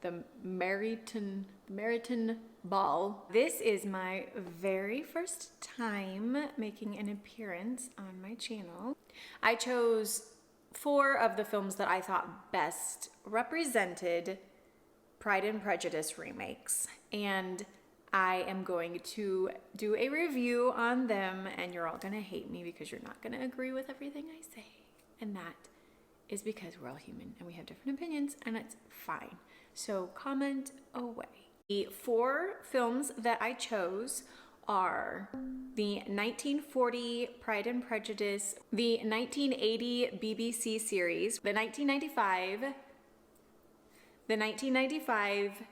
the Meryton Ball. This is my very first time making an appearance on my channel. I chose 4 of the films that I thought best represented Pride and Prejudice remakes, and I am going to do a review on them, and you're all gonna hate me because you're not gonna agree with everything I say, and that is because we're all human and we have different opinions, and it's fine. So comment away. The 4 films that I chose are the 1940 Pride and Prejudice, the 1980 BBC series, the 1995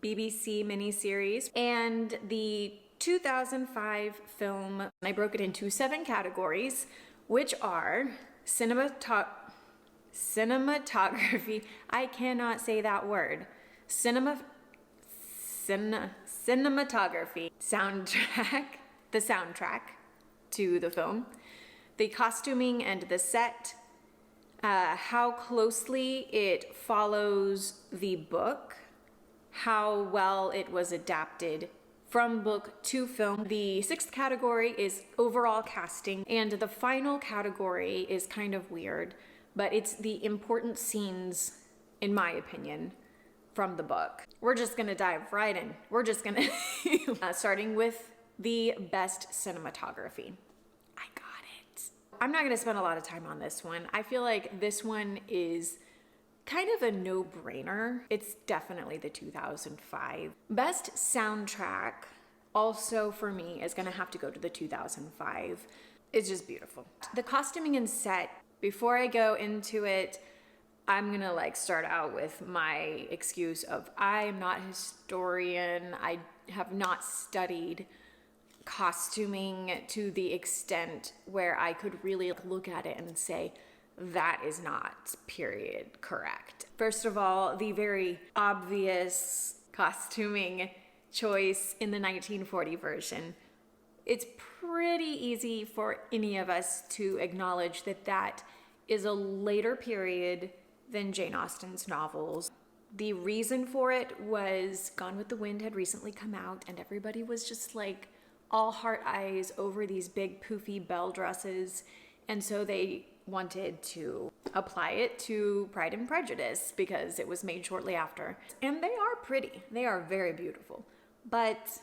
BBC miniseries, and the 2005 film. I broke it into 7 categories, which are cinematography. I cannot say that word. Cinematography, soundtrack, the soundtrack to the film, the costuming and the set, how closely it follows the book, how well it was adapted from book to film. The 6th category is overall casting, and the final category is kind of weird, but it's the important scenes, in my opinion, from the book. We're just gonna dive right in. We're just gonna, starting with the best cinematography. I got it. I'm not gonna spend a lot of time on this one. I feel like this one is kind of a no-brainer. It's definitely the 2005. Best soundtrack, also for me, is gonna have to go to the 2005. It's just beautiful. The costuming and set, before I go into it, I'm gonna start out with my excuse of I am not a historian. I have not studied costuming to the extent where I could really look at it and say, that is not period correct. First of all, the very obvious costuming choice in the 1940 version. It's pretty easy for any of us to acknowledge that that is a later period than Jane Austen's novels. The reason for it was Gone with the Wind had recently come out, and everybody was just all heart eyes over these big poofy belle dresses, and so they wanted to apply it to Pride and Prejudice because it was made shortly after. And they are pretty. They are very beautiful. But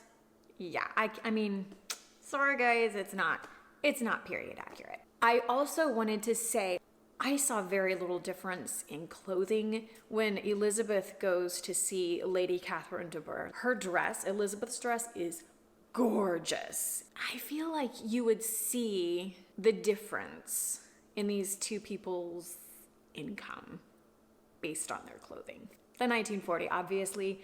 yeah, I mean, sorry guys, it's not period accurate. I also wanted to say I saw very little difference in clothing when Elizabeth goes to see Lady Catherine de Bourgh. Her dress, Elizabeth's dress, is gorgeous. I feel like you would see the difference in these two people's income based on their clothing. The 1940 obviously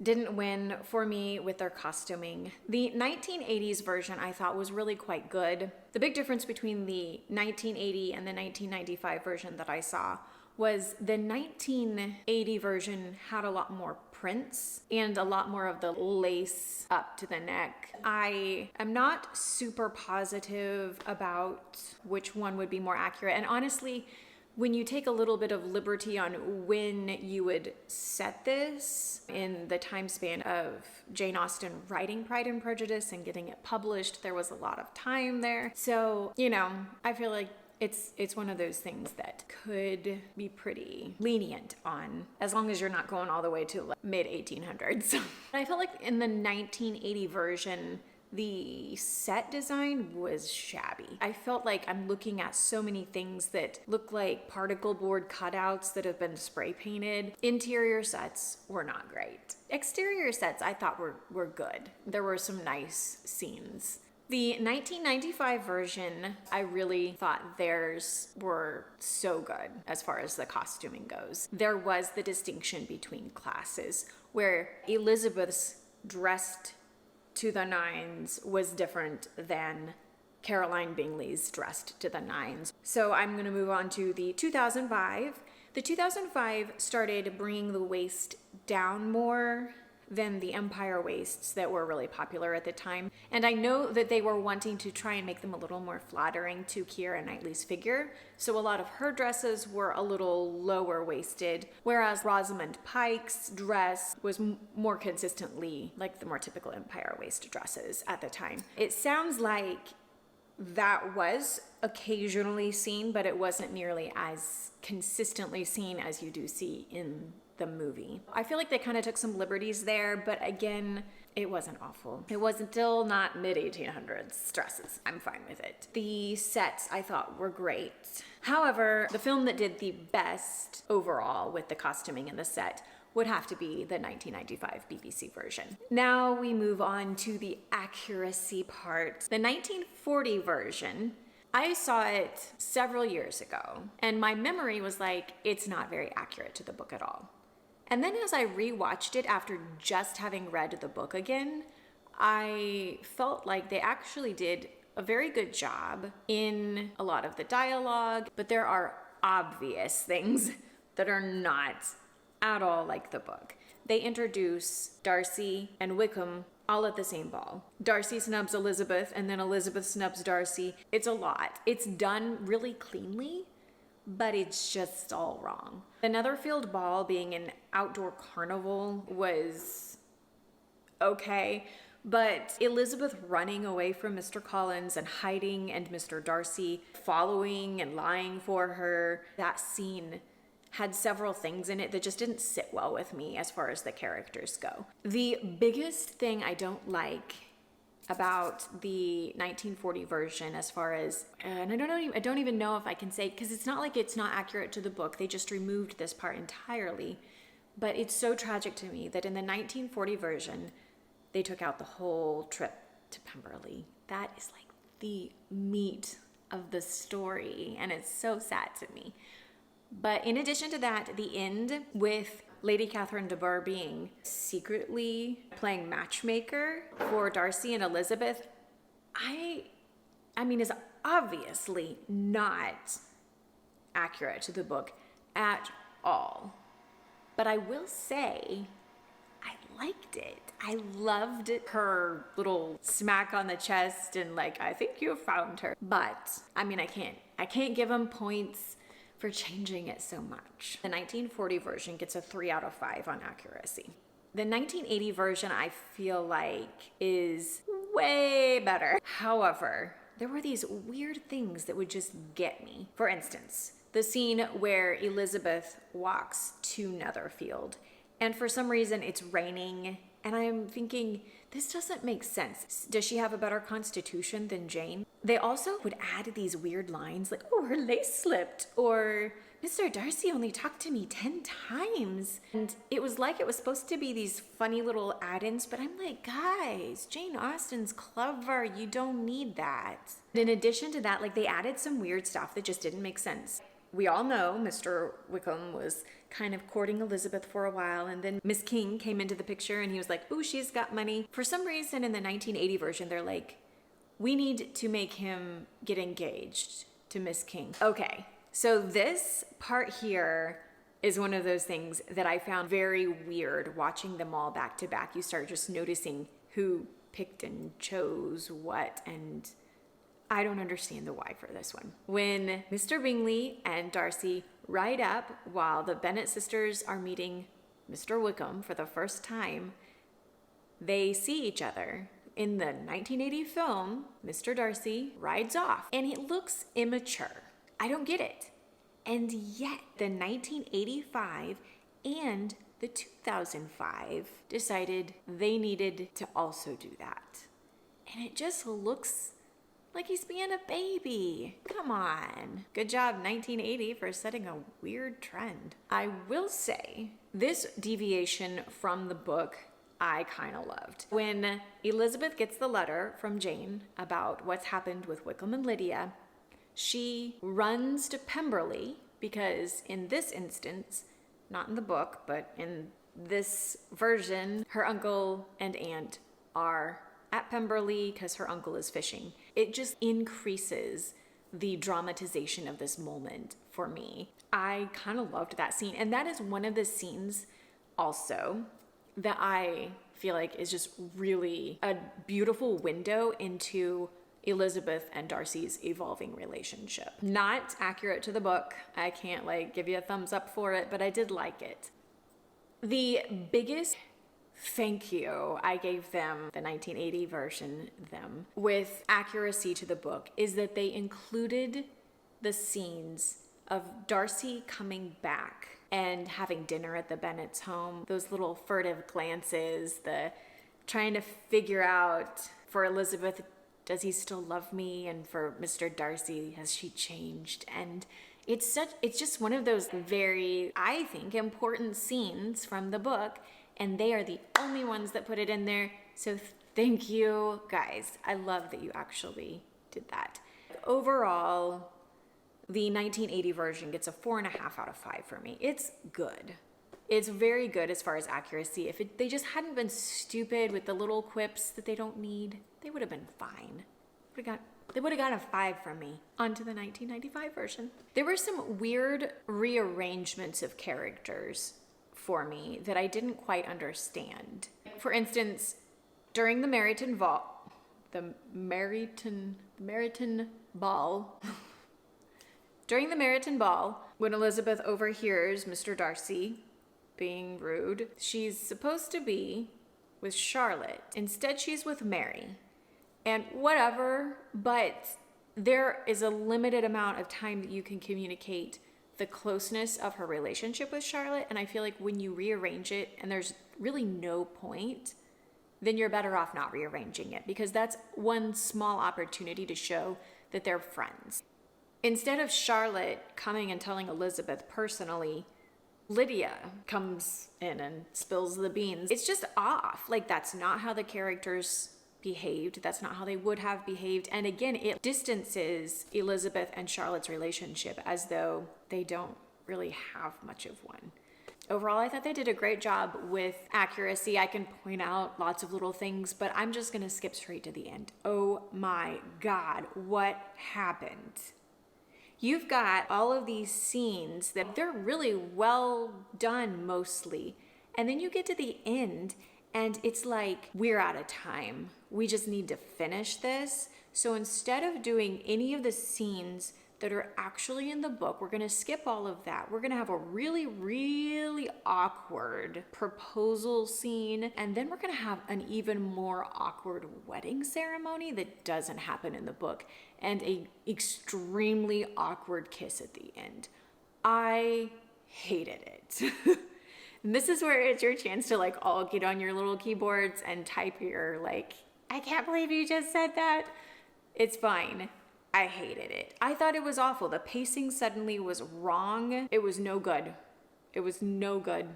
didn't win for me with their costuming. The 1980s version I thought was really quite good. The big difference between the 1980 and the 1995 version that I saw was the 1980 version had a lot more prints and a lot more of the lace up to the neck. I am not super positive about which one would be more accurate. And honestly, when you take a little bit of liberty on when you would set this in the time span of Jane Austen writing Pride and Prejudice and getting it published, there was a lot of time there. So, I feel like it's one of those things that could be pretty lenient on, as long as you're not going all the way to mid 1800s. I felt like in the 1980 version, the set design was shabby. I felt like I'm looking at so many things that look like particle board cutouts that have been spray painted. Interior sets were not great. Exterior sets I thought were good. There were some nice scenes. The 1995 version, I really thought theirs were so good as far as the costuming goes. There was the distinction between classes where Elizabeth's dressed to the nines was different than Caroline Bingley's dressed to the nines. So I'm going to move on to the 2005. The 2005 started bringing the waist down more than the empire waists that were really popular at the time. And I know that they were wanting to try and make them a little more flattering to Keira Knightley's figure. So a lot of her dresses were a little lower waisted, whereas Rosamund Pike's dress was more consistently like the more typical empire waist dresses at the time. It sounds like that was occasionally seen, but it wasn't nearly as consistently seen as you do see in the movie. I feel like they kind of took some liberties there, but again, it wasn't awful. It was still not mid-1800s dresses. I'm fine with it. The sets I thought were great. However, the film that did the best overall with the costuming and the set would have to be the 1995 BBC version. Now we move on to the accuracy part. The 1940 version, I saw it several years ago, and my memory was like, it's not very accurate to the book at all. And then as I rewatched it after just having read the book again, I felt like they actually did a very good job in a lot of the dialogue, but there are obvious things that are not at all like the book. They introduce Darcy and Wickham all at the same ball. Darcy snubs Elizabeth, and then Elizabeth snubs Darcy. It's a lot. It's done really cleanly, but it's just all wrong. The Netherfield Ball being an outdoor carnival was okay, but Elizabeth running away from Mr. Collins and hiding, and Mr. Darcy following and lying for her, that scene had several things in it that just didn't sit well with me as far as the characters go. The biggest thing I don't like about the 1940 version, as far as, and I don't even know if I can say, because it's not like it's not accurate to the book, they just removed this part entirely, but it's so tragic to me that in the 1940 version, they took out the whole trip to Pemberley. That is like the meat of the story, and it's so sad to me. But in addition to that, the end with Lady Catherine de Bourgh being secretly playing matchmaker for Darcy and Elizabeth, I mean, is obviously not accurate to the book at all. But I will say, I liked it. I loved her little smack on the chest and like, I think you found her. But I mean, I can't give them points for changing it so much. The 1940 version gets a 3 out of 5 on accuracy. The 1980 version, I feel like, is way better. However, there were these weird things that would just get me. For instance, the scene where Elizabeth walks to Netherfield, and for some reason it's raining, and I'm thinking, this doesn't make sense. Does she have a better constitution than Jane? They also would add these weird lines like, oh, her lace slipped, or Mr. Darcy only talked to me 10 times. And it was like it was supposed to be these funny little add-ins, but I'm like, guys, Jane Austen's clever. You don't need that. In addition to that, like, they added some weird stuff that just didn't make sense. We all know Mr. Wickham was kind of courting Elizabeth for a while, and then Miss King came into the picture and he was like, ooh, she's got money. For some reason in the 1980 version, they're like, we need to make him get engaged to Miss King. Okay, so this part here is one of those things that I found very weird watching them all back to back. You start just noticing who picked and chose what, and I don't understand the why for this one. When Mr. Bingley and Darcy ride up while the Bennet sisters are meeting Mr. Wickham for the first time, they see each other. In the 1980 film, Mr. Darcy rides off and he looks immature. I don't get it. And yet the 1985 and the 2005 decided they needed to also do that. And it just looks like he's being a baby. Come on. Good job, 1980, for setting a weird trend. I will say, this deviation from the book, I kind of loved. When Elizabeth gets the letter from Jane about what's happened with Wickham and Lydia, she runs to Pemberley because in this instance, not in the book, but in this version, her uncle and aunt are at Pemberley because her uncle is fishing. It just increases the dramatization of this moment for me. I kind of loved that scene. And that is one of the scenes also that I feel like is just really a beautiful window into Elizabeth and Darcy's evolving relationship. Not accurate to the book. I can't give you a thumbs up for it, but I did like it. The biggest thank you I gave them, the 1980 version, with accuracy to the book, is that they included the scenes of Darcy coming back and having dinner at the Bennet's home, those little furtive glances, the trying to figure out, for Elizabeth, does he still love me? And for Mr. Darcy, has she changed? And it's just one of those very, I think, important scenes from the book, and they are the only ones that put it in there. So thank you, guys. I love that you actually did that. Overall, the 1980 version gets a 4.5 out of 5 for me. It's good. It's very good as far as accuracy. If they just hadn't been stupid with the little quips that they don't need, they would have been fine. They would have got a 5 from me. On to the 1995 version. There were some weird rearrangements of characters for me that I didn't quite understand. For instance, during the Meryton Ball, during the Meryton Ball, when Elizabeth overhears Mr. Darcy being rude, she's supposed to be with Charlotte. Instead, she's with Mary. And whatever, but there is a limited amount of time that you can communicate the closeness of her relationship with Charlotte. And I feel like when you rearrange it and there's really no point, then you're better off not rearranging it, because that's one small opportunity to show that they're friends. Instead of Charlotte coming and telling Elizabeth personally, Lydia comes in and spills the beans. It's just off. That's not how the characters behaved. That's not how they would have behaved. And again, it distances Elizabeth and Charlotte's relationship as though they don't really have much of one. Overall, I thought they did a great job with accuracy. I can point out lots of little things, but I'm just going to skip straight to the end. Oh my God, what happened? You've got all of these scenes that they're really well done mostly. And then you get to the end and it's like, we're out of time. We just need to finish this. So instead of doing any of the scenes that are actually in the book, we're going to skip all of that. We're going to have a really, really awkward proposal scene. And then we're going to have an even more awkward wedding ceremony that doesn't happen in the book. And an extremely awkward kiss at the end. I hated it. And this is where it's your chance to all get on your little keyboards and type your I can't believe you just said that. It's fine. I hated it. I thought it was awful. The pacing suddenly was wrong. It was no good. It was no good.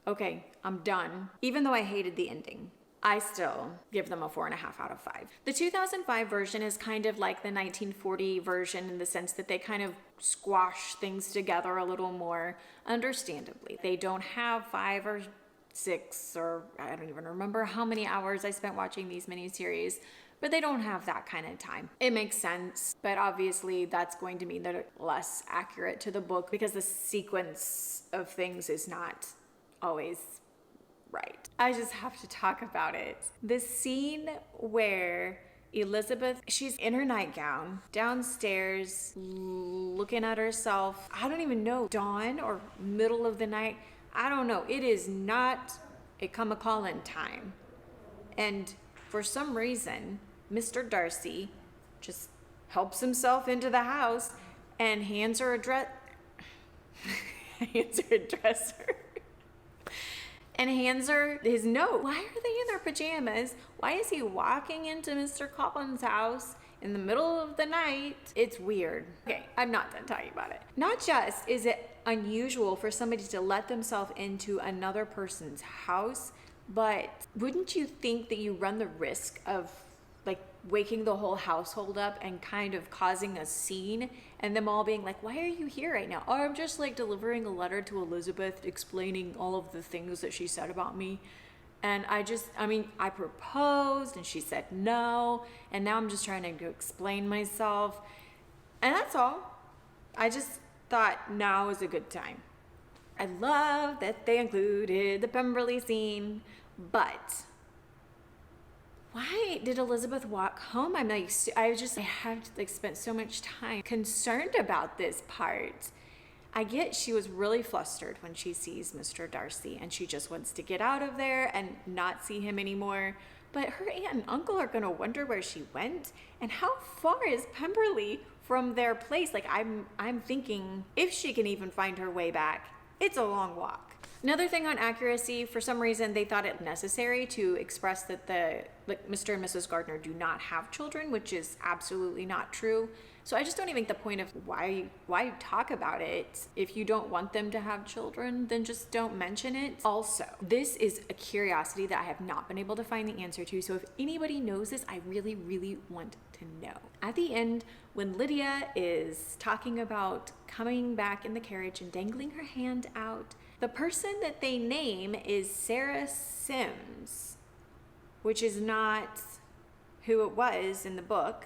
Okay, I'm done. Even though I hated the ending, I still give them a 4.5 out of 5. The 2005 version is kind of like the 1940 version in the sense that they kind of squash things together a little more understandably. They don't have 5 or 6 or I don't even remember how many hours I spent watching these miniseries, but they don't have that kind of time. It makes sense, but obviously that's going to mean that it's less accurate to the book because the sequence of things is not always right. I just have to talk about it. The scene where Elizabeth, she's in her nightgown, downstairs, looking at herself. I don't even know, dawn or middle of the night. I don't know. It is not a come-a-call-in time. And for some reason, Mr. Darcy just helps himself into the house and hands her a dresser. And hands her his note. Why are they in their pajamas? Why is he walking into Mr. Collins' house in the middle of the night? It's weird. Okay, I'm not done talking about it. Not just is it unusual for somebody to let themselves into another person's house, but wouldn't you think that you run the risk of waking the whole household up and kind of causing a scene and them all being like, why are you here right now? Oh, I'm just delivering a letter to Elizabeth explaining all of the things that she said about me. And I proposed and she said no. And now I'm just trying to explain myself. And that's all. I just thought now is a good time. I love that they included the Pemberley scene, but why did Elizabeth walk home? I have like spent so much time concerned about this part. I get she was really flustered when she sees Mr. Darcy and she just wants to get out of there and not see him anymore. But her aunt and uncle are gonna wonder where she went, and how far is Pemberley from their place? Like I'm thinking if she can even find her way back, it's a long walk. Another thing on accuracy, for some reason they thought it necessary to express that Mr. and Mrs. Gardner do not have children, which is absolutely not true. So I just don't even think the point of why talk about it. If you don't want them to have children, then just don't mention it. Also, this is a curiosity that I have not been able to find the answer to. So if anybody knows this, I really, really want to know. At the end, when Lydia is talking about coming back in the carriage and dangling her hand out, the person that they name is Sarah Sims, which is not who it was in the book.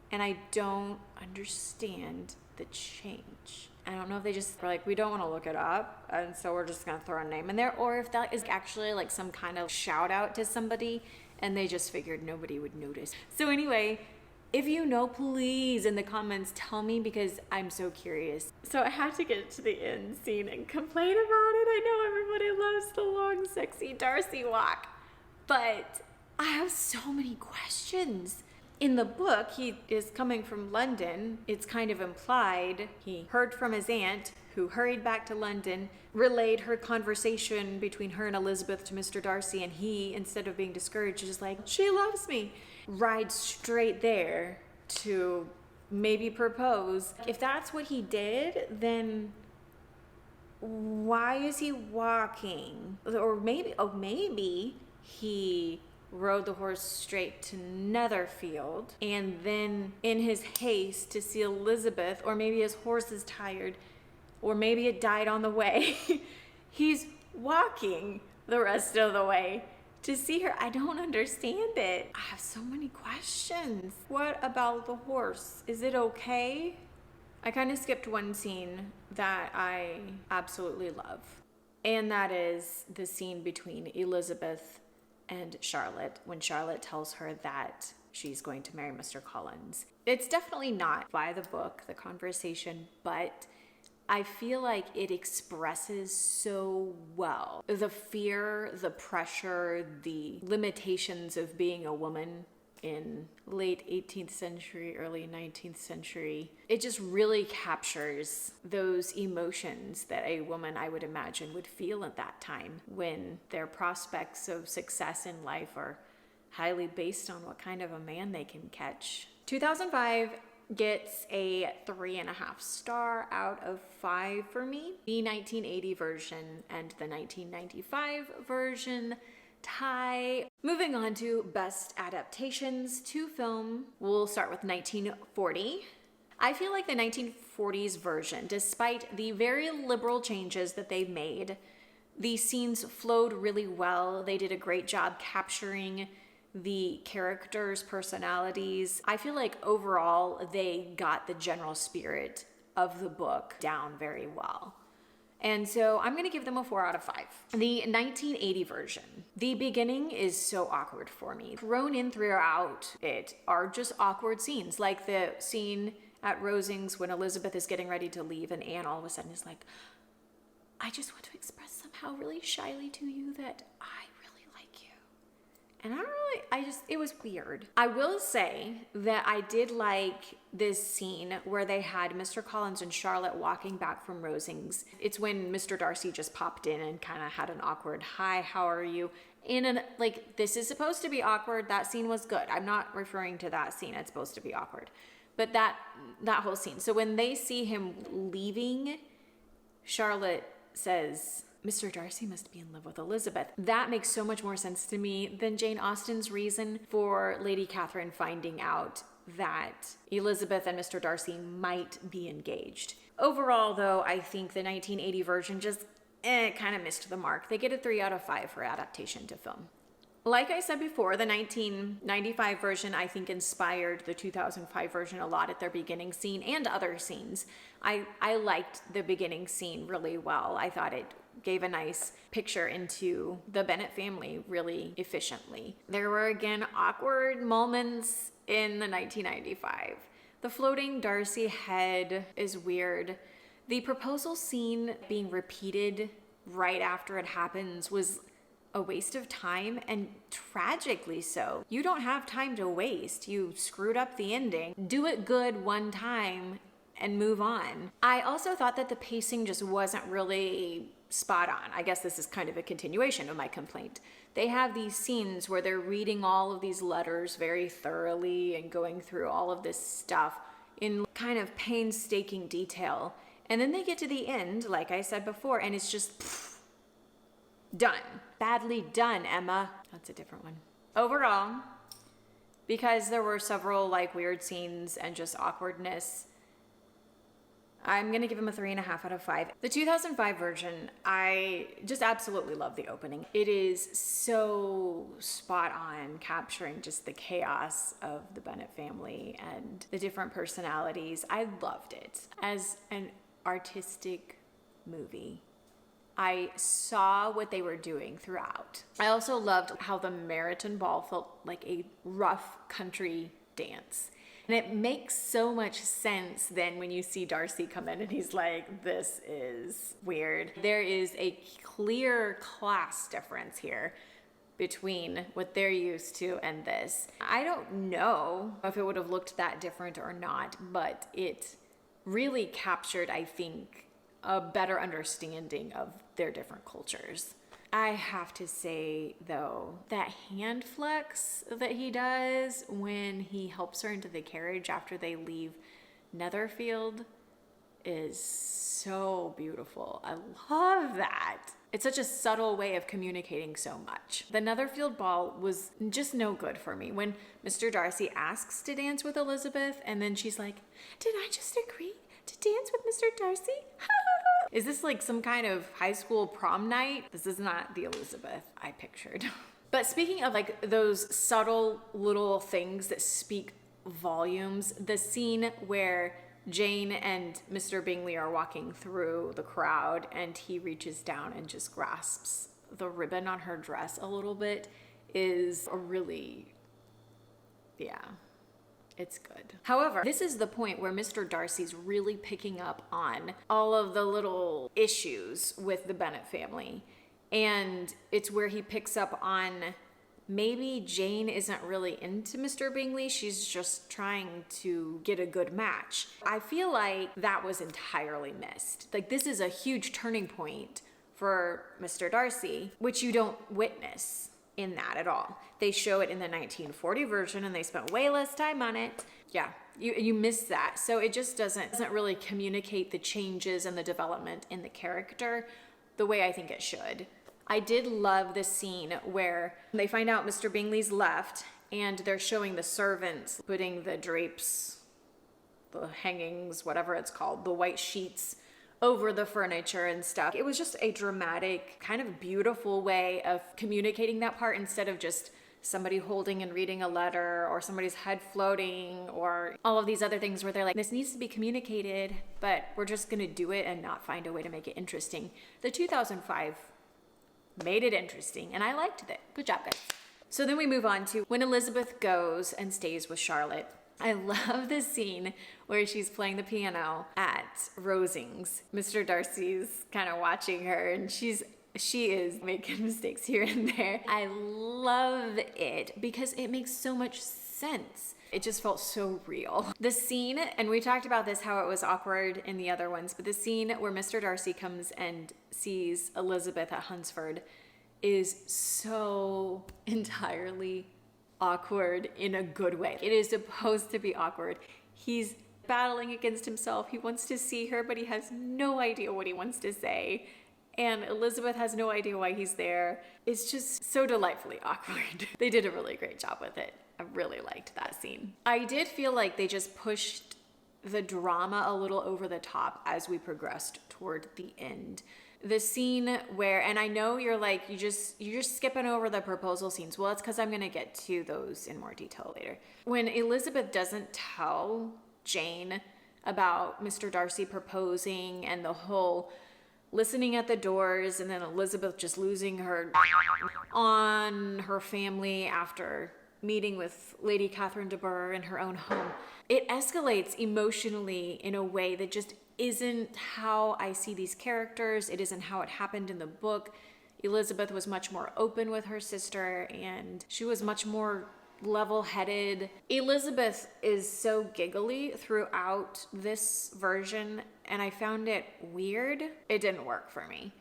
And I don't understand the change. I don't know if they just were like, we don't want to look it up, and so we're just going to throw a name in there, or if that is actually like some kind of shout out to somebody and they just figured nobody would notice. So anyway, if you know, please in the comments tell me, because I'm so curious. So I had to get to the end scene and complain about it. I know everybody loves the long, sexy Darcy walk, but I have so many questions. In the book, he is coming from London. It's kind of implied. He heard from his aunt, who hurried back to London, relayed her conversation between her and Elizabeth to Mr. Darcy, and he, instead of being discouraged, is like, she loves me. Rides straight there to maybe propose. If that's what he did, then why is he walking? Or maybe he rode the horse straight to Netherfield, and then in his haste to see Elizabeth, or maybe his horse is tired, or maybe it died on the way, he's walking the rest of the way to see her. I don't understand it. I have so many questions. What about the horse? Is it okay? I kind of skipped one scene that I absolutely love, and that is the scene between Elizabeth and Charlotte, when Charlotte tells her that she's going to marry Mr. Collins. It's definitely not by the book, the conversation, but I feel like it expresses so well the fear, the pressure, the limitations of being a woman in late 18th century, early 19th century. It just really captures those emotions that a woman, I would imagine, would feel at that time when their prospects of success in life are highly based on what kind of a man they can catch. 2005 gets a 3.5 star out of 5 for me. The 1980 version and the 1995 version tie. Moving on to best adaptations to film. We'll start with 1940. I feel like the 1940s version, despite the very liberal changes that they made, the scenes flowed really well. They did a great job capturing the characters' personalities. I feel like overall they got the general spirit of the book down very well. And so I'm going to give them a 4 out of 5. The 1980 version. The beginning is so awkward for me. Thrown in throughout it are just awkward scenes, like the scene at Rosings when Elizabeth is getting ready to leave and Anne all of a sudden is like, I just want to express somehow really shyly to you that I really like you. And it was weird. I will say that I did like this scene where they had Mr. Collins and Charlotte walking back from Rosings. It's when Mr. Darcy just popped in and kind of had an awkward, hi, how are you? This is supposed to be awkward. That scene was good. I'm not referring to that scene. It's supposed to be awkward. But that whole scene. So when they see him leaving, Charlotte says, Mr. Darcy must be in love with Elizabeth. That makes so much more sense to me than Jane Austen's reason for Lady Catherine finding out that Elizabeth and Mr. Darcy might be engaged. Overall, though, I think the 1980 version just kind of missed the mark. They get a 3 out of 5 for adaptation to film. Like I said before, the 1995 version, I think, inspired the 2005 version a lot at their beginning scene and other scenes. I liked the beginning scene really well. I thought it gave a nice picture into the Bennet family really efficiently. There were, again, awkward moments in the 1995. The floating Darcy head is weird. The proposal scene being repeated right after it happens was a waste of time, and tragically so. You don't have time to waste. You screwed up the ending. Do it good one time and move on. I also thought that the pacing just wasn't really spot on. I guess this is kind of a continuation of my complaint. They have these scenes where they're reading all of these letters very thoroughly and going through all of this stuff in kind of painstaking detail. And then they get to the end, like I said before, and it's just done. Badly done, Emma. That's a different one. Overall, because there were several like weird scenes and just awkwardness, I'm gonna give him a 3.5 out of 5. The 2005 version, I just absolutely love the opening. It is so spot on, capturing just the chaos of the Bennet family and the different personalities. I loved it as an artistic movie. I saw what they were doing throughout. I also loved how the Meryton Ball felt like a rough country dance. And it makes so much sense then when you see Darcy come in and he's like, this is weird. There is a clear class difference here between what they're used to and this. I don't know if it would have looked that different or not, but it really captured, I think, a better understanding of their different cultures. I have to say, though, that hand flex that he does when he helps her into the carriage after they leave Netherfield is so beautiful. I love that. It's such a subtle way of communicating so much. The Netherfield ball was just no good for me. When Mr. Darcy asks to dance with Elizabeth, and then she's like, did I just agree to dance with Mr. Darcy? Is this like some kind of high school prom night? This is not the Elizabeth I pictured. But speaking of like those subtle little things that speak volumes, the scene where Jane and Mr. Bingley are walking through the crowd and he reaches down and just grasps the ribbon on her dress a little bit is a really, yeah. It's good. However, this is the point where Mr. Darcy's really picking up on all of the little issues with the Bennet family. And it's where he picks up on maybe Jane isn't really into Mr. Bingley. She's just trying to get a good match. I feel like that was entirely missed. Like, this is a huge turning point for Mr. Darcy, which you don't witness in that at all. They show it in the 1940 version and they spent way less time on it. Yeah, you miss that. So it just doesn't really communicate the changes and the development in the character the way I think it should. I did love the scene where they find out Mr. Bingley's left and they're showing the servants putting the drapes, the hangings, whatever it's called, the white sheets over the furniture and stuff. It was just a dramatic, kind of beautiful way of communicating that part instead of just somebody holding and reading a letter or somebody's head floating or all of these other things where they're like, this needs to be communicated, but we're just gonna do it and not find a way to make it interesting. The 2005 made it interesting and I liked it. Good job, guys. So then we move on to when Elizabeth goes and stays with Charlotte. I love the scene where she's playing the piano at Rosings. Mr. Darcy's kind of watching her and she is making mistakes here and there. I love it because it makes so much sense. It just felt so real. The scene, and we talked about this, how it was awkward in the other ones, but the scene where Mr. Darcy comes and sees Elizabeth at Hunsford is so entirely awkward in a good way. It is supposed to be awkward. He's battling against himself. He wants to see her, but he has no idea what he wants to say. And Elizabeth has no idea why he's there. It's just so delightfully awkward. They did a really great job with it. I really liked that scene. I did feel like they just pushed the drama a little over the top as we progressed toward the end. The scene where, and I know you're like, you're just skipping over the proposal scenes. Well, it's because I'm going to get to those in more detail later. When Elizabeth doesn't tell Jane about Mr. Darcy proposing and the whole listening at the doors, and then Elizabeth just losing her on her family after meeting with Lady Catherine de Bourgh in her own home. It escalates emotionally in a way that just isn't how I see these characters. It isn't how it happened in the book. Elizabeth was much more open with her sister, and she was much more level-headed. Elizabeth is so giggly throughout this version, and I found it weird. It didn't work for me.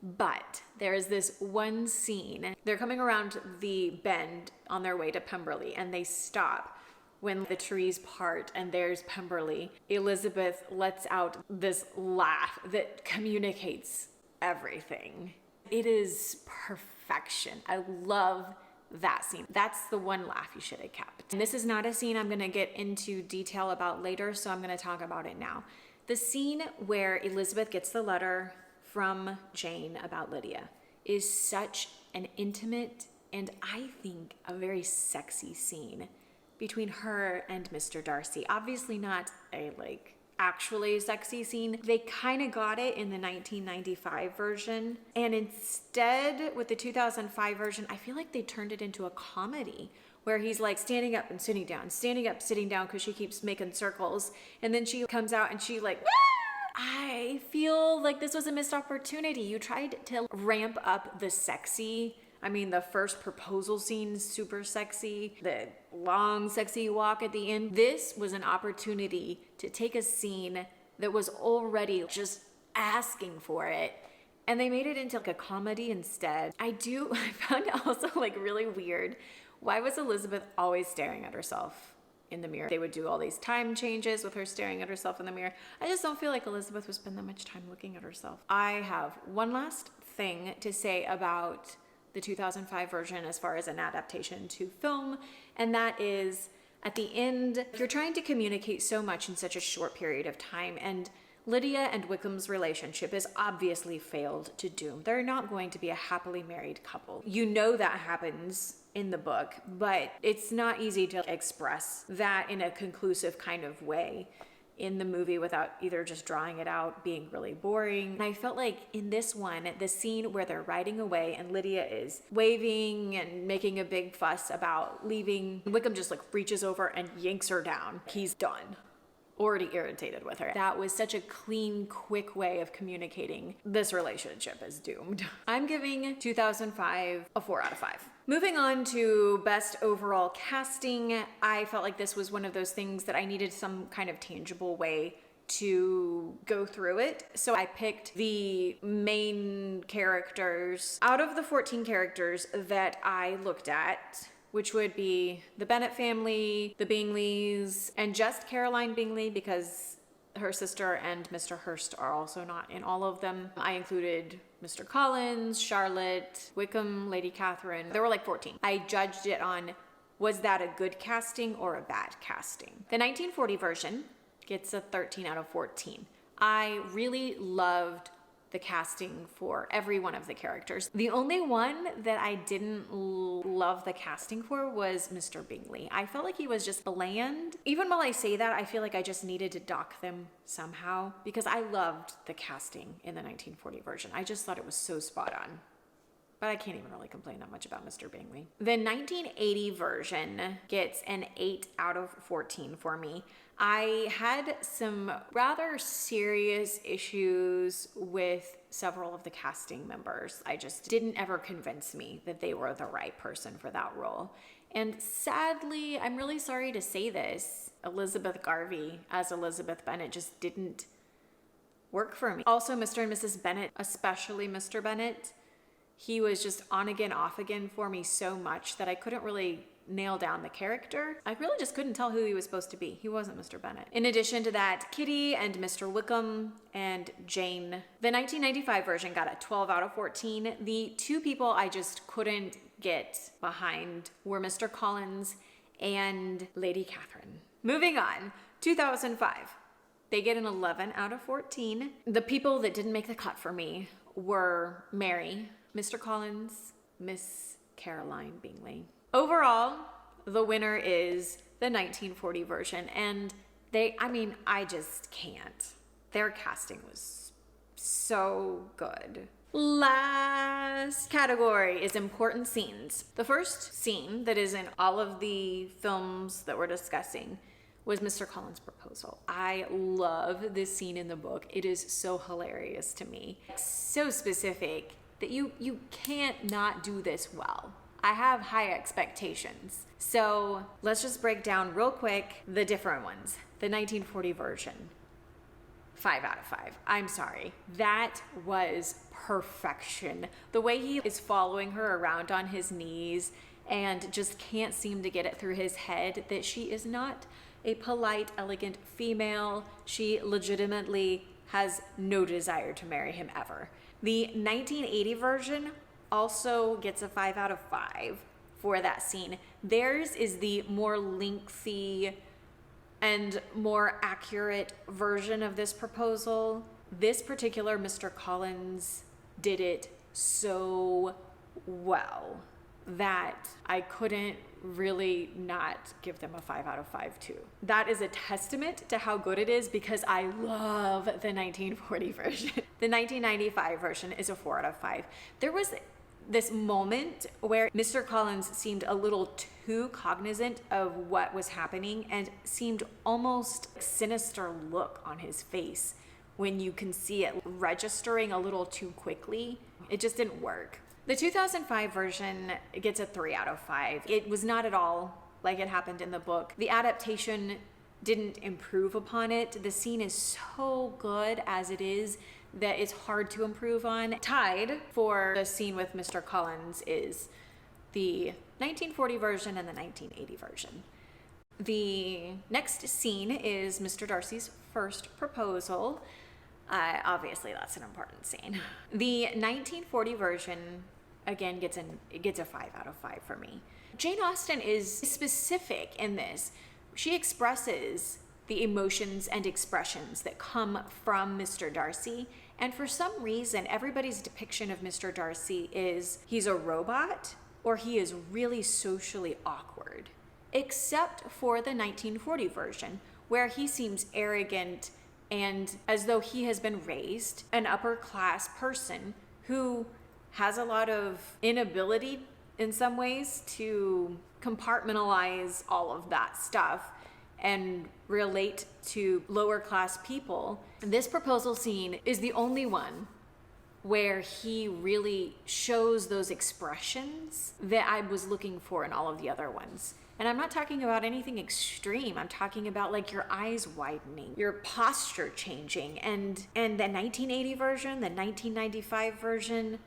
But there is this one scene. They're coming around the bend on their way to Pemberley, and they stop when the trees part, and there's Pemberley. Elizabeth lets out this laugh that communicates everything. It is perfection. I love that scene. That's the one laugh you should have kept. And this is not a scene I'm going to get into detail about later, so I'm going to talk about it now. The scene where Elizabeth gets the letter from Jane about Lydia is such an intimate and I think a very sexy scene between her and Mr. Darcy. Obviously not a actually sexy scene. They kind of got it in the 1995 version, and instead with the 2005 version, I feel like they turned it into a comedy where he's like standing up and sitting down, standing up, sitting down, because she keeps making circles, and then she comes out and she like, I feel like this was a missed opportunity. You tried to ramp up the sexy. I mean, the first proposal scene, super sexy. The long, sexy walk at the end. This was an opportunity to take a scene that was already just asking for it, and they made it into like a comedy instead. I found it also like really weird. Why was Elizabeth always staring at herself in the mirror? They would do all these time changes with her staring at herself in the mirror. I just don't feel like Elizabeth would spend that much time looking at herself. I have one last thing to say about the 2005 version as far as an adaptation to film, and that is at the end, you're trying to communicate so much in such a short period of time, and Lydia and Wickham's relationship has obviously failed to doom. They're not going to be a happily married couple. You know that happens in the book, but it's not easy to express that in a conclusive kind of way in the movie without either just drawing it out, being really boring. And I felt like in this one, the scene where they're riding away and Lydia is waving and making a big fuss about leaving, Wickham just like reaches over and yanks her down. He's done. Already irritated with her. That was such a clean, quick way of communicating this relationship is doomed. I'm giving 2005 a 4 out of 5. Moving on to best overall casting, I felt like this was one of those things that I needed some kind of tangible way to go through it. So I picked the main characters out of the 14 characters that I looked at, which would be the Bennet family, the Bingleys, and just Caroline Bingley because her sister and Mr. Hurst are also not in all of them. I included Mr. Collins, Charlotte, Wickham, Lady Catherine. There were like 14. I judged it on, was that a good casting or a bad casting? The 1940 version gets a 13 out of 14. I really loved the casting for every one of the characters. The only one that I didn't love the casting for was Mr. Bingley. I felt like he was just bland. Even while I say that, I feel like I just needed to dock them somehow because I loved the casting in the 1940 version. I just thought it was so spot on. But I can't even really complain that much about Mr. Bingley. The 1980 version gets an 8 out of 14 for me. I had some rather serious issues with several of the casting members. I just didn't ever convince me that they were the right person for that role. And sadly, I'm really sorry to say this, Elizabeth Garvie as Elizabeth Bennet just didn't work for me. Also, Mr. and Mrs. Bennet, especially Mr. Bennet, he was just on again, off again for me so much that I couldn't really nail down the character. I really just couldn't tell who he was supposed to be. He wasn't Mr. Bennet. In addition to that, Kitty and Mr. Wickham and Jane. The 1995 version got a 12 out of 14. The two people I just couldn't get behind were Mr. Collins and Lady Catherine. Moving on, 2005. They get an 11 out of 14. The people that didn't make the cut for me were Mary, Mr. Collins, Miss Caroline Bingley. Overall, the winner is the 1940 version, and I just can't. Their casting was so good. Last category is important scenes. The first scene that is in all of the films that we're discussing was Mr. Collins' proposal. I love this scene in the book. It is so hilarious to me. It's so specific that you can't not do this well. I have high expectations. So let's just break down real quick the different ones. The 1940 version, 5 out of 5. I'm sorry. That was perfection. The way he is following her around on his knees and just can't seem to get it through his head that she is not a polite, elegant female. She legitimately has no desire to marry him ever. The 1980 version also gets a 5 out of 5 for that scene. Theirs is the more lengthy and more accurate version of this proposal. This particular Mr. Collins did it so well that I couldn't really not give them a 5 out of 5 too. That is a testament to how good it is because I love the 1940 version. The 1995 version is a 4 out of 5. There was this moment where Mr. Collins seemed a little too cognizant of what was happening and seemed almost sinister look on his face when you can see it registering a little too quickly. It just didn't work. The 2005 version gets a 3 out of 5. It was not at all like it happened in the book. The adaptation didn't improve upon it. The scene is so good as it is that it's hard to improve on. Tied for the scene with Mr. Collins is the 1940 version and the 1980 version. The next scene is Mr. Darcy's first proposal. Obviously, that's an important scene. The 1940 version, again, gets a 5 out of 5 for me. Jane Austen is specific in this. She expresses the emotions and expressions that come from Mr. Darcy. And for some reason, everybody's depiction of Mr. Darcy is he's a robot or he is really socially awkward, except for the 1940 version, where he seems arrogant and as though he has been raised an upper class person who has a lot of inability in some ways to compartmentalize all of that stuff and relate to lower class people. This proposal scene is the only one where he really shows those expressions that I was looking for in all of the other ones. And I'm not talking about anything extreme. I'm talking about like your eyes widening, your posture changing. And the 1980 version, the 1995 version,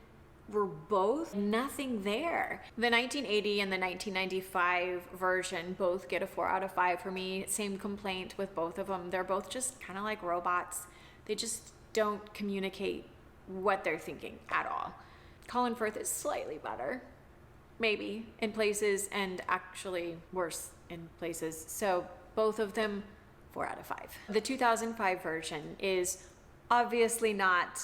were both nothing there. The 1980 and the 1995 version both get a 4 out of 5 for me. Same complaint with both of them. They're both just kind of like robots. They just don't communicate what they're thinking at all. Colin Firth is slightly better, maybe, in places, and actually worse in places. So both of them, 4 out of 5. The 2005 version is obviously not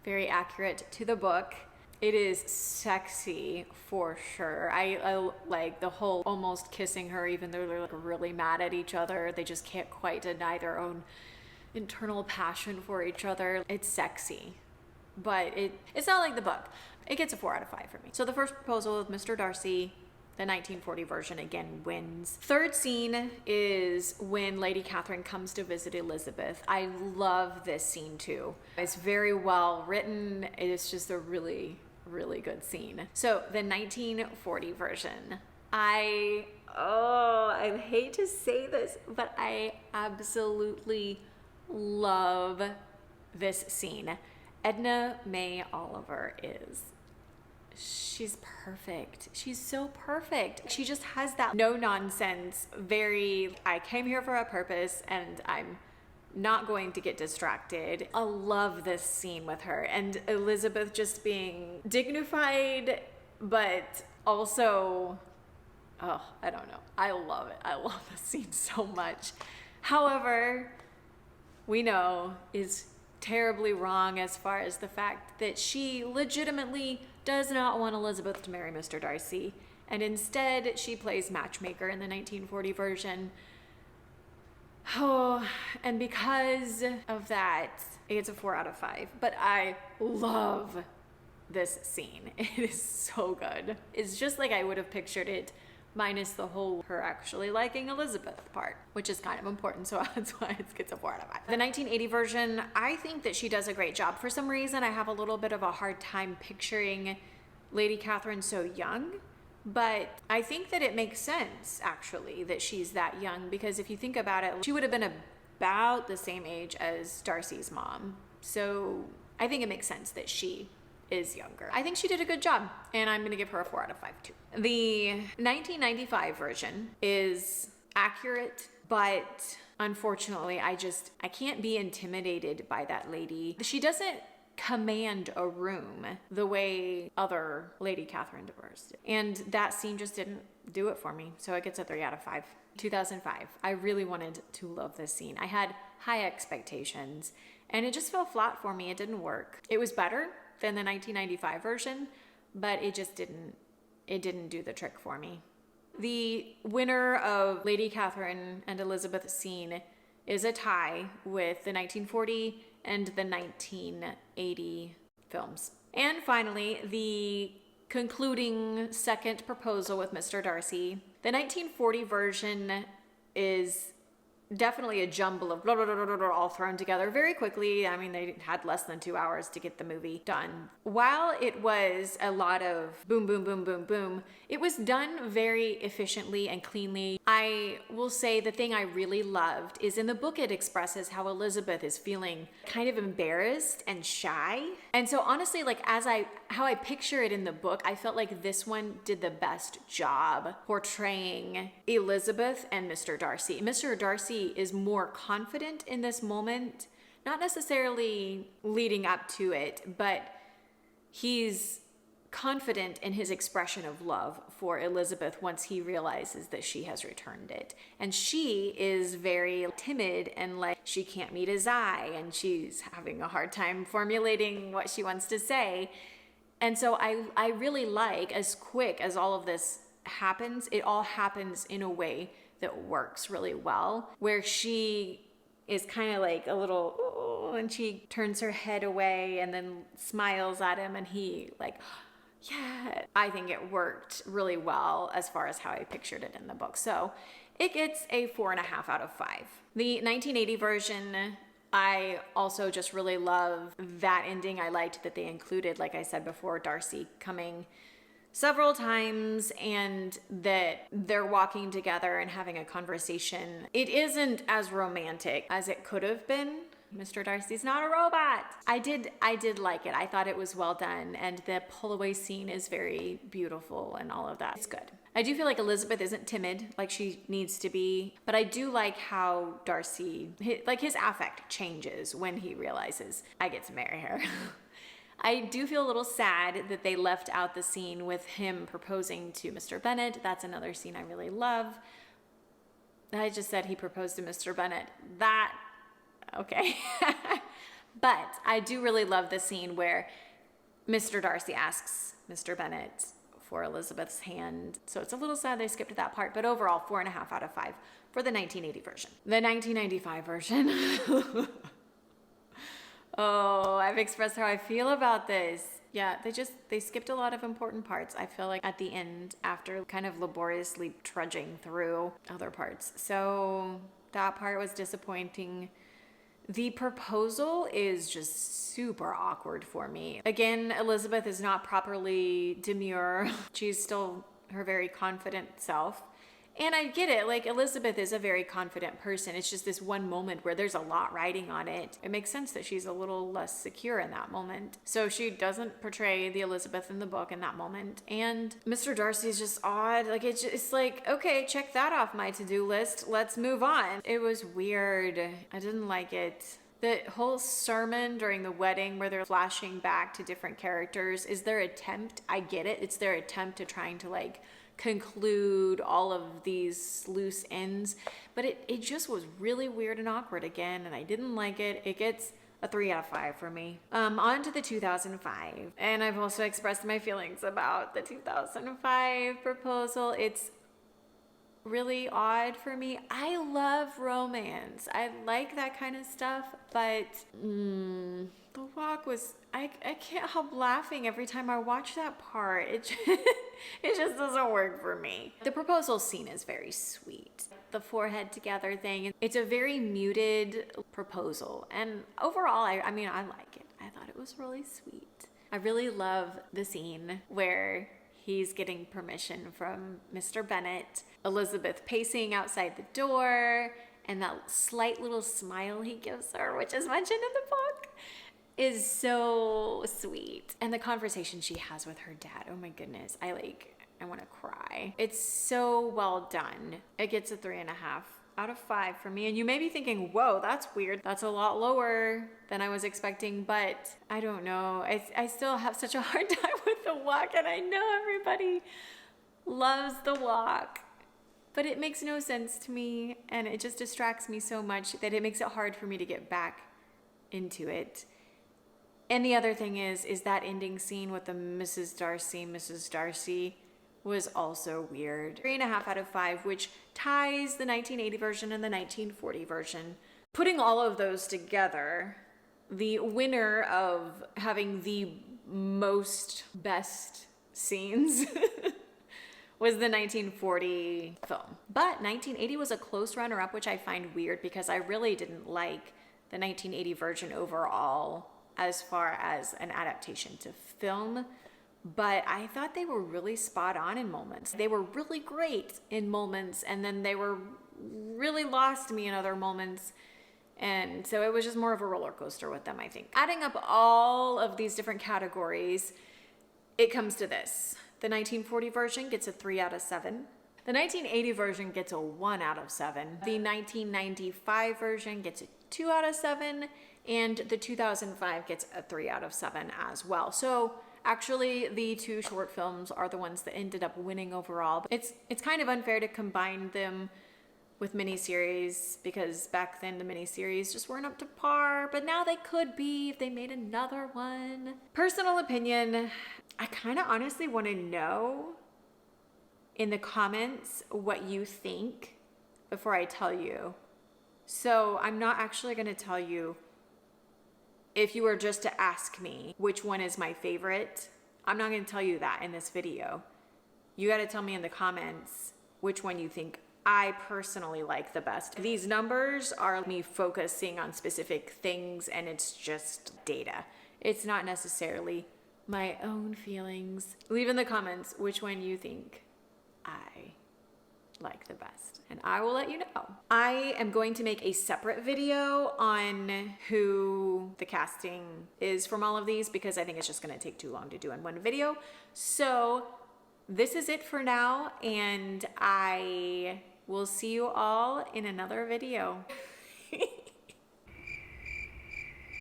very accurate to the book. It is sexy for sure. I like the whole almost kissing her even though they're like really mad at each other. They just can't quite deny their own internal passion for each other. It's sexy, but it's not like the book. It gets a 4 out of 5 for me. So the first proposal with Mr. Darcy, the 1940 version, again wins. Third scene is when Lady Catherine comes to visit Elizabeth. I love this scene too. It's very well written. It's just a really, really good scene. So the 1940 version, I hate to say this, but I absolutely love this scene. Edna May Oliver she's perfect. She's so perfect. She just has that no nonsense, very, I came here for a purpose and I'm not going to get distracted. I love this scene with her and Elizabeth just being dignified, but also, I don't know. I love it. I love this scene so much. However, we know is terribly wrong as far as the fact that she legitimately does not want Elizabeth to marry Mr. Darcy, and instead she plays matchmaker in the 1940 version. Oh, and because of that, it's a 4 out of 5. But I love this scene. It is so good. It's just like I would have pictured it, minus the whole her actually liking Elizabeth part, which is kind of important, so that's why it gets a 4 out of 5. The 1980 version, I think that she does a great job. For some reason, I have a little bit of a hard time picturing Lady Catherine so young, but I think that it makes sense, actually, that she's that young, because if you think about it, she would have been about the same age as Darcy's mom. So I think it makes sense that she is younger. I think she did a good job, and I'm going to give her a 4 out of 5 too. The 1995 version is accurate, but unfortunately, I can't be intimidated by that lady. She doesn't command a room the way other Lady Catherine de Bourgh did. And that scene just didn't do it for me, so it gets a 3 out of 5. 2005, I really wanted to love this scene. I had high expectations, and it just fell flat for me. It didn't work. It was better than the 1995 version, but it didn't do the trick for me. The winner of Lady Catherine and Elizabeth scene is a tie with the 1940 and the 1980 films. And finally, the concluding second proposal with Mr. Darcy. The 1940 version is definitely a jumble of blah, blah, blah, blah, blah, all thrown together very quickly. I mean, they had less than 2 hours to get the movie done. While it was a lot of boom, boom, boom, boom, boom, it was done very efficiently and cleanly. I will say the thing I really loved is in the book it expresses how Elizabeth is feeling kind of embarrassed and shy. And so honestly, like how I picture it in the book, I felt like this one did the best job portraying Elizabeth and Mr. Darcy. Mr. Darcy is more confident in this moment, not necessarily leading up to it, but he's confident in his expression of love for Elizabeth once he realizes that she has returned it. And she is very timid and like she can't meet his eye, and she's having a hard time formulating what she wants to say. And so I really like, as quick as all of this happens, it all happens in a way that works really well, where she is kind of like a little, ooh, and she turns her head away and then smiles at him, and he like, yeah. I think it worked really well as far as how I pictured it in the book. So it gets a 4.5 out of 5. The 1980 version, I also just really love that ending. I liked that they included, like I said before, Darcy coming several times and that they're walking together and having a conversation. It isn't as romantic as it could have been. Mr. Darcy's not a robot. I did like it. I thought it was well done, and the pull away scene is very beautiful and all of that. It's good. I do feel like Elizabeth isn't timid like she needs to be, but I do like how Darcy, his affect changes when he realizes I get to marry her. I do feel a little sad that they left out the scene with him proposing to Mr. Bennet. That's another scene I really love. I just said he proposed to Mr. Bennet. Okay. But I do really love the scene where Mr. Darcy asks Mr. Bennet for Elizabeth's hand. So it's a little sad they skipped that part, but overall 4.5 out of 5 for the 1980 version. The 1995 version. Oh, I've expressed how I feel about this. Yeah, they skipped a lot of important parts, I feel like, at the end, after kind of laboriously trudging through other parts. So that part was disappointing. The proposal is just super awkward for me. Again, Elizabeth is not properly demure. She's still her very confident self. And I get it, like Elizabeth is a very confident person. It's just this one moment where there's a lot riding on it. It makes sense that she's a little less secure in that moment. So she doesn't portray the Elizabeth in the book in that moment. And Mr. Darcy is just odd. Like it's like, okay, check that off my to-do list. Let's move on. It was weird. I didn't like it. The whole sermon during the wedding where they're flashing back to different characters is their attempt. I get it. It's their attempt to trying to like conclude all of these loose ends, but it just was really weird and awkward again, and I didn't like it. It gets a 3 out of 5 for me. On to the 2005. And I've also expressed my feelings about the 2005 proposal. It's really odd for me. I love romance. I like that kind of stuff, but the walk was, I can't help laughing every time I watch that part. It just doesn't work for me. The proposal scene is very sweet. The forehead together thing, it's a very muted proposal. And overall, I mean, I like it. I thought it was really sweet. I really love the scene where he's getting permission from Mr. Bennet, Elizabeth pacing outside the door, and that slight little smile he gives her, which is mentioned in the book, is so sweet. And the conversation she has with her dad, oh my goodness, I want to cry. It's so well done. It gets a 3.5 out of 5 for me. And you may be thinking, whoa, that's weird. That's a lot lower than I was expecting, but I don't know. I still have such a hard time with the walk, and I know everybody loves the walk, but it makes no sense to me, and it just distracts me so much that it makes it hard for me to get back into it. And the other thing is that ending scene with the Mrs. Darcy was also weird. 3.5 out of 5, which ties the 1980 version and the 1940 version. Putting all of those together, the winner of having the most best scenes was the 1940 film. But 1980 was a close runner-up, which I find weird because I really didn't like the 1980 version overall as far as an adaptation to film. But I thought they were really spot on in moments. They were really great in moments, and then they were really lost me in other moments. And so it was just more of a roller coaster with them, I think. Adding up all of these different categories, it comes to this. The 1940 version gets a 3 out of 7. The 1980 version gets a 1 out of 7. The 1995 version gets a 2 out of 7. And the 2005 gets a 3 out of 7 as well. So actually, the two short films are the ones that ended up winning overall. It's kind of unfair to combine them with miniseries because back then the miniseries just weren't up to par, but now they could be if they made another one. Personal opinion, I kind of honestly want to know in the comments what you think before I tell you. So I'm not actually going to tell you. If you were just to ask me which one is my favorite, I'm not going to tell you that in this video. You got to tell me in the comments which one you think I personally like the best. These numbers are me focusing on specific things, and it's just data. It's not necessarily my own feelings. Leave in the comments which one you think I like the best, and I will let you know. I am going to make a separate video on who the casting is from all of these because I think it's just going to take too long to do in one video. So this is it for now, and I will see you all in another video.